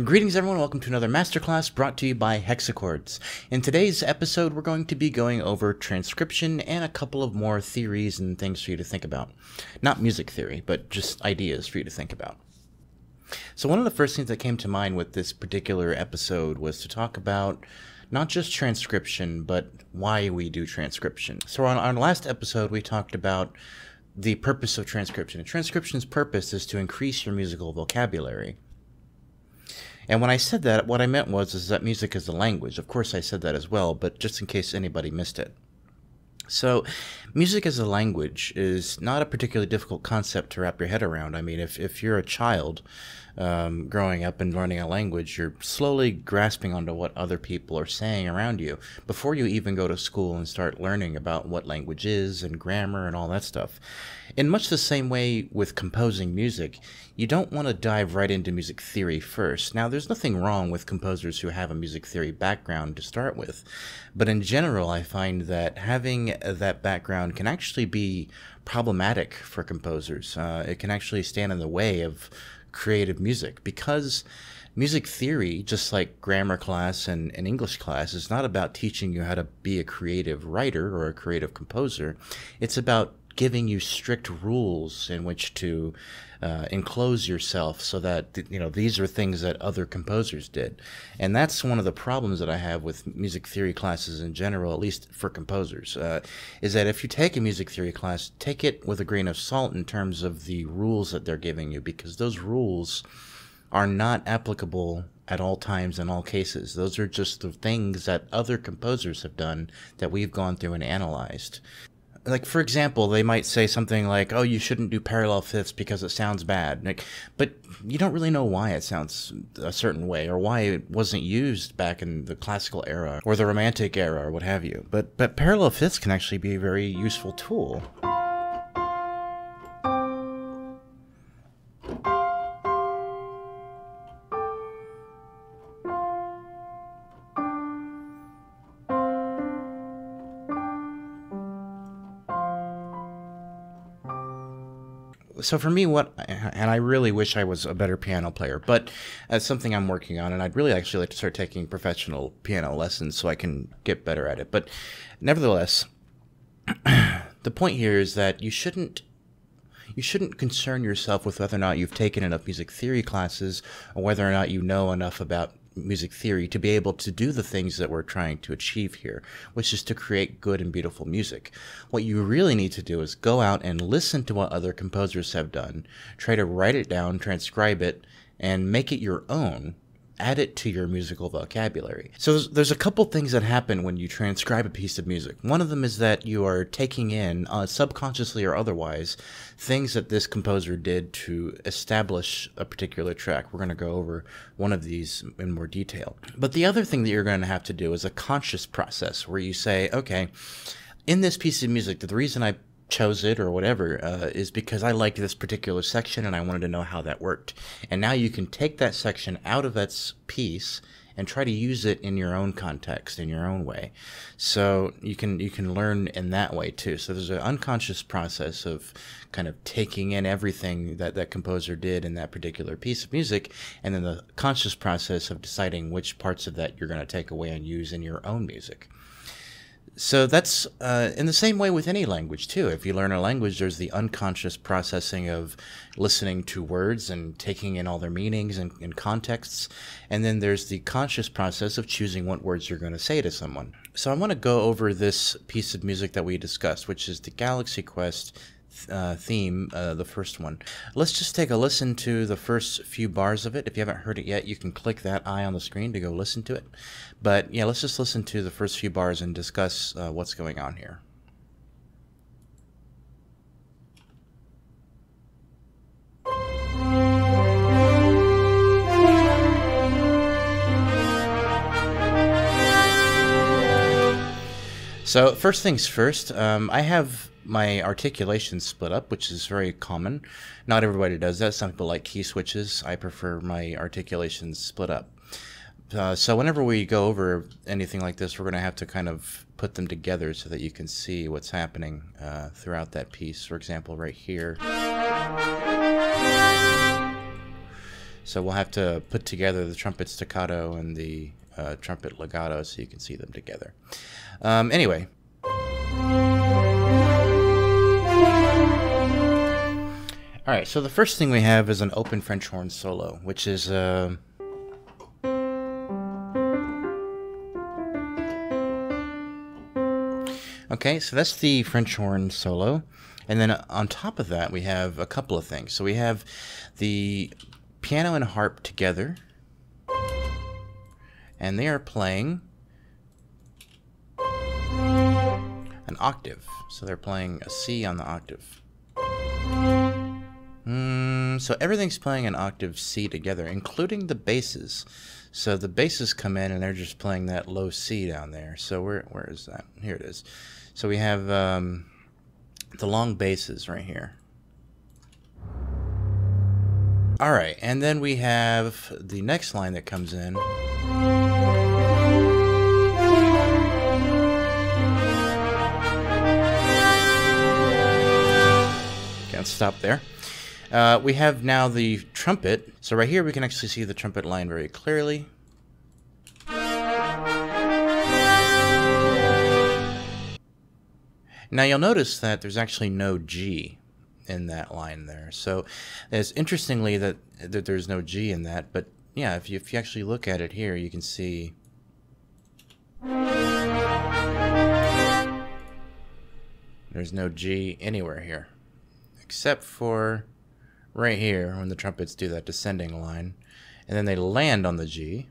Greetings everyone, welcome to another Masterclass brought to you by Hexachords. In today's episode, we're going to be going over transcription and a couple of more theories and things for you to think about. Not music theory, but just ideas for you to think about. So one of the first things that came to mind with this particular episode was to talk about not just transcription, but why we do transcription. So on our last episode, we talked about the purpose of transcription. And transcription's purpose is to increase your musical vocabulary. And when I said that, what I meant was that music is a language. Of course, I said that as well, but just in case anybody missed it. So, music as a language is not a particularly difficult concept to wrap your head around. I mean, if you're a child growing up and learning a language, you're slowly grasping onto what other people are saying around you before you even go to school and start learning about what language is and grammar and all that stuff. In much the same way with composing music, you don't want to dive right into music theory first. Now, there's nothing wrong with composers who have a music theory background to start with, but in general, I find that having that background can actually be problematic for composers. It can actually stand in the way of creative music because music theory, just like grammar class and English class, is not about teaching you how to be a creative writer or a creative composer. It's about giving you strict rules in which to enclose yourself so that, you know, these are things that other composers did. And that's one of the problems that I have with music theory classes in general, at least for composers, is that if you take a music theory class, take it with a grain of salt in terms of the rules that they're giving you, because those rules are not applicable at all times in all cases. Those are just the things that other composers have done that we've gone through and analyzed. Like, for example, they might say something like, oh, you shouldn't do parallel fifths because it sounds bad. Like, but you don't really know why it sounds a certain way or why it wasn't used back in the classical era or the romantic era or what have you. But parallel fifths can actually be a very useful tool. So for me, and I really wish I was a better piano player, but that's something I'm working on, and I'd really actually like to start taking professional piano lessons so I can get better at it. But nevertheless, the point here is that you shouldn't concern yourself with whether or not you've taken enough music theory classes or whether or not you know enough about music theory to be able to do the things that we're trying to achieve here, which is to create good and beautiful music. What you really need to do is go out and listen to what other composers have done, try to write it down, transcribe it, and make it your own. Add it to your musical vocabulary. So there's a couple things that happen when you transcribe a piece of music. One of them is that you are taking in, subconsciously or otherwise, things that this composer did to establish a particular track. We're going to go over one of these in more detail. But the other thing that you're going to have to do is a conscious process where you say, okay, in this piece of music, the reason I chose it or whatever is because I liked this particular section and I wanted to know how that worked. And now you can take that section out of its piece and try to use it in your own context, in your own way. So you can learn in that way too. So there's an unconscious process of kind of taking in everything that that composer did in that particular piece of music, and then the conscious process of deciding which parts of that you're going to take away and use in your own music. So that's in the same way with any language, too. If you learn a language, there's the unconscious processing of listening to words and taking in all their meanings and contexts. And then there's the conscious process of choosing what words you're going to say to someone. So I want to go over this piece of music that we discussed, which is the Galaxy Quest theme, the first one. Let's just take a listen to the first few bars of it. If you haven't heard it yet, you can click that eye on the screen to go listen to it. But yeah, let's just listen to the first few bars and discuss what's going on here. So first things first, I have my articulation split up, which is very common. Not everybody does that. Some people like key switches. I prefer my articulations split up. So whenever we go over anything like this, we're going to have to kind of put them together so that you can see what's happening throughout that piece. For example, right here. So we'll have to put together the trumpet staccato and the trumpet legato so you can see them together. Anyway. Alright, so the first thing we have is an open French horn solo, which is okay, so that's the French horn solo. And then on top of that, we have a couple of things. So we have the piano and harp together, and they are playing an octave. So they're playing a C on the octave. So everything's playing an octave C together, including the basses. So the basses come in and they're just playing that low C down there. So where is that? Here it is. So we have the long basses right here. Alright, and then we have the next line that comes in. Can't stop there. We have now the trumpet. So right here we can actually see the trumpet line very clearly. Now you'll notice that there's actually no G in that line there. So it's interestingly that there's no G in that, but yeah, if you actually look at it here, you can see there's no G anywhere here, except for right here when the trumpets do that descending line, and then they land on the G.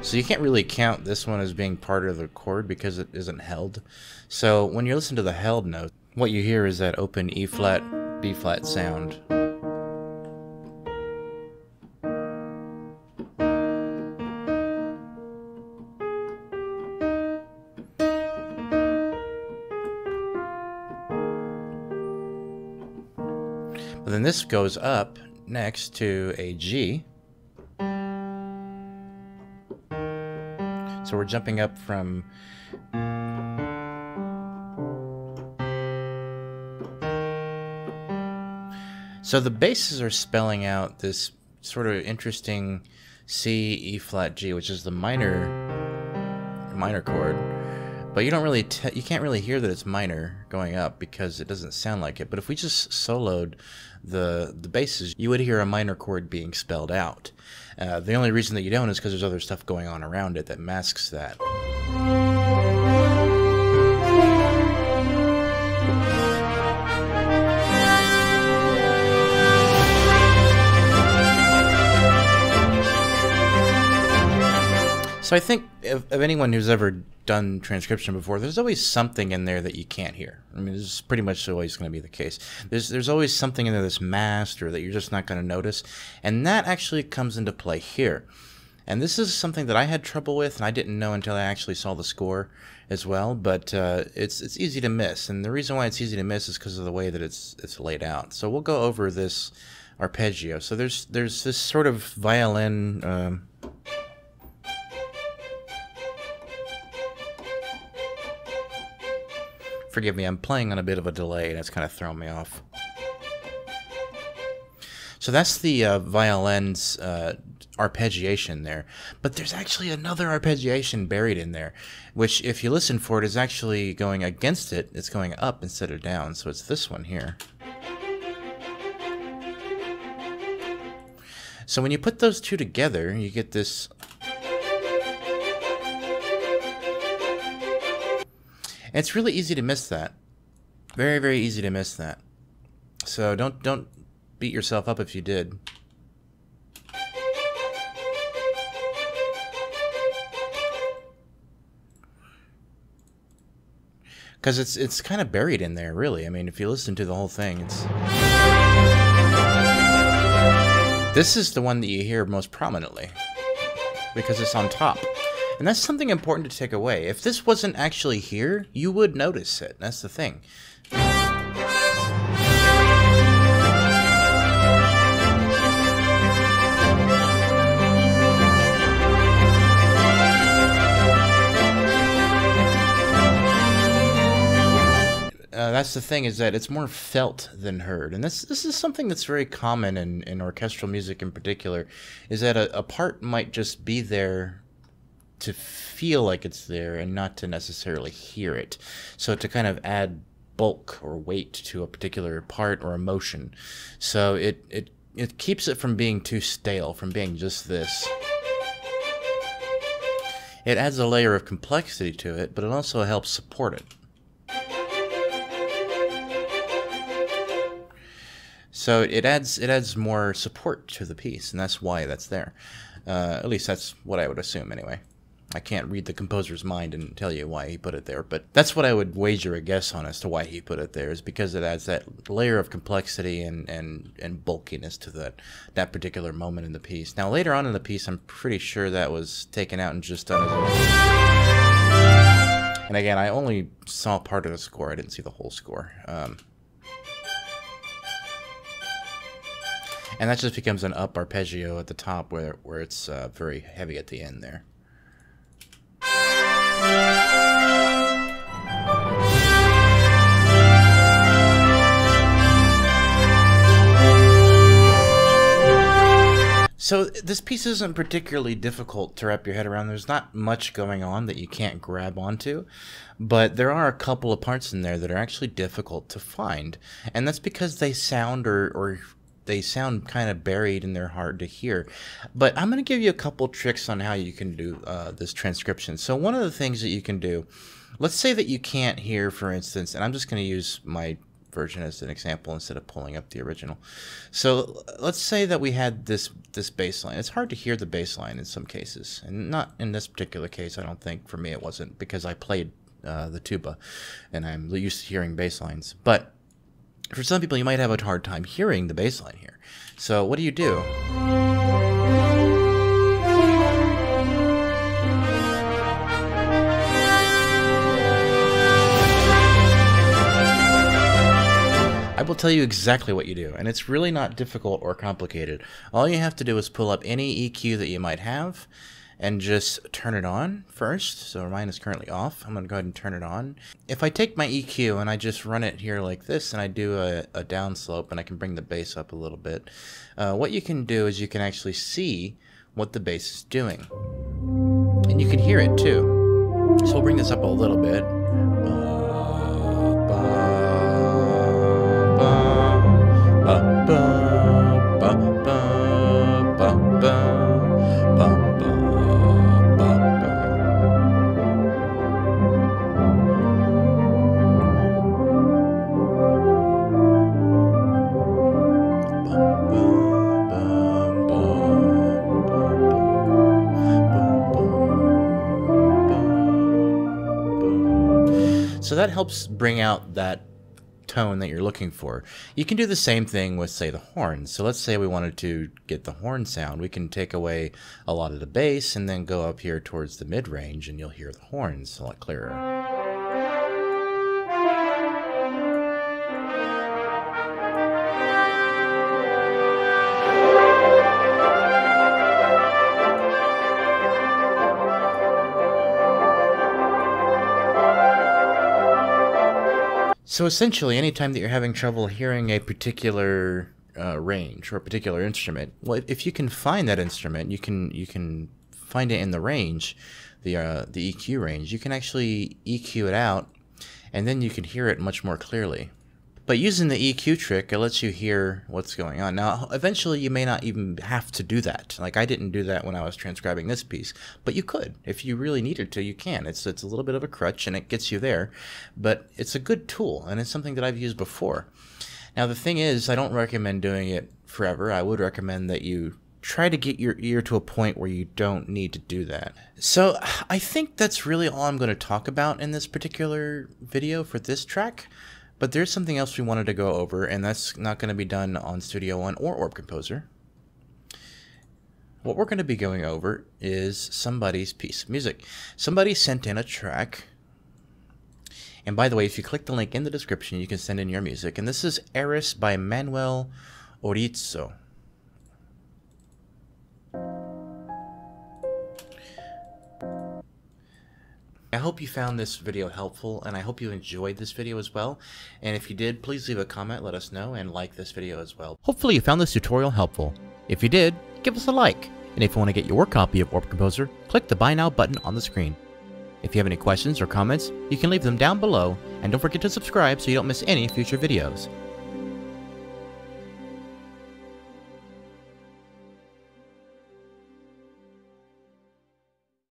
So you can't really count this one as being part of the chord because it isn't held. So when you listen to the held note, what you hear is that open E flat, B flat sound. But then this goes up next to a G. So we're jumping up from so the basses are spelling out this sort of interesting C, E flat, G, which is the minor chord. But you don't really you can't really hear that it's minor going up because it doesn't sound like it. But if we just soloed the basses, you would hear a minor chord being spelled out. The only reason that you don't is because there's other stuff going on around it that masks that. So I think of anyone who's ever done transcription before, there's always something in there that you can't hear. I mean, this is pretty much always going to be the case. There's always something in there that's masked or that you're just not going to notice, and that actually comes into play here. And this is something that I had trouble with, and I didn't know until I actually saw the score as well. But it's easy to miss, and the reason why it's easy to miss is because of the way that it's laid out. So we'll go over this arpeggio. So there's this sort of violin. Forgive me, I'm playing on a bit of a delay, and it's kind of thrown me off. So that's the violin's arpeggiation there. But there's actually another arpeggiation buried in there, which, if you listen for it, is actually going against it. It's going up instead of down, so it's this one here. So when you put those two together, you get this. And it's really easy to miss that. Very, very easy to miss that. So don't beat yourself up if you did. Because it's kind of buried in there, really. I mean, if you listen to the whole thing, it's... This is the one that you hear most prominently, because it's on top. And that's something important to take away. If this wasn't actually here, you would notice it. That's the thing. that's the thing, is that it's more felt than heard. And this is something that's very common in orchestral music in particular, is that a part might just be there to feel like it's there and not to necessarily hear it. So to kind of add bulk or weight to a particular part or emotion. So it keeps it from being too stale, from being just this. It adds a layer of complexity to it, but it also helps support it. So it adds more support to the piece, and that's why that's there. At least that's what I would assume anyway. I can't read the composer's mind and tell you why he put it there, but that's what I would wager a guess on as to why he put it there, is because it adds that layer of complexity and bulkiness to that particular moment in the piece. Now later on in the piece, I'm pretty sure that was taken out and just done as a... And again, I only saw part of the score, I didn't see the whole score. And that just becomes an up arpeggio at the top where it's very heavy at the end there. So this piece isn't particularly difficult to wrap your head around. There's not much going on that you can't grab onto, but there are a couple of parts in there that are actually difficult to find, and that's because they sound or they sound kind of buried and they're hard to hear. But I'm going to give you a couple tricks on how you can do this transcription. So one of the things that you can do, let's say that you can't hear, for instance, and I'm just going to use my version as an example instead of pulling up the original. So let's say that we had this bass line. It's hard to hear the bass line in some cases, and not in this particular case. I don't think for me it wasn't, because I played the tuba and I'm used to hearing bass lines. But for some people, you might have a hard time hearing the bass line here. So what do you do? I will tell you exactly what you do, and it's really not difficult or complicated. All you have to do is pull up any EQ that you might have and just turn it on first. So mine is currently off. I'm going to go ahead and turn it on. If I take my EQ and I just run it here like this, and I do a down slope, and I can bring the bass up a little bit, what you can do is you can actually see what the bass is doing. And you can hear it too. So we'll bring this up a little bit. So that helps bring out that tone that you're looking for. You can do the same thing with, say, the horns. So let's say we wanted to get the horn sound. We can take away a lot of the bass and then go up here towards the mid-range, and you'll hear the horns a lot clearer. So essentially, anytime that you're having trouble hearing a particular range or a particular instrument, well, if you can find that instrument, you can find it in the range, the EQ range. You can actually EQ it out, and then you can hear it much more clearly. But using the EQ trick, it lets you hear what's going on. Now, eventually, you may not even have to do that. Like, I didn't do that when I was transcribing this piece, but you could. If you really needed to, you can. It's a little bit of a crutch, and it gets you there, but it's a good tool, and it's something that I've used before. Now, the thing is, I don't recommend doing it forever. I would recommend that you try to get your ear to a point where you don't need to do that. So I think that's really all I'm going to talk about in this particular video for this track. But there's something else we wanted to go over, and that's not going to be done on Studio One or Orb Composer. What we're going to be going over is somebody's piece of music. Somebody sent in a track. And by the way, if you click the link in the description, you can send in your music. And this is Eris by Manuel Orizo. I hope you found this video helpful, and I hope you enjoyed this video as well. And if you did, please leave a comment, let us know, and like this video as well. Hopefully you found this tutorial helpful. If you did, give us a like. And if you want to get your copy of Orb Composer, click the Buy Now button on the screen. If you have any questions or comments, you can leave them down below, and don't forget to subscribe so you don't miss any future videos.